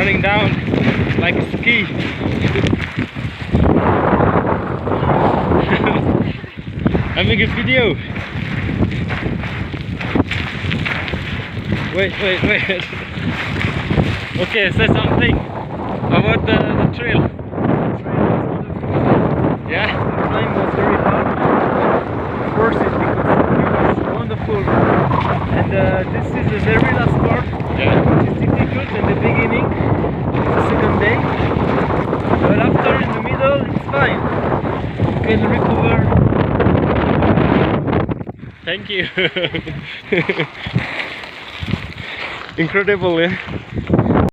running down like a ski. I'm making a video. Wait. Okay, say something about the trail. Yeah? The climb was very hard. Of course, it's because it was wonderful. And this is the very last part, Yeah. which is difficult in the beginning. It's the second day. But after, in the middle, it's fine. You can recover. Thank you. Incredible, yeah?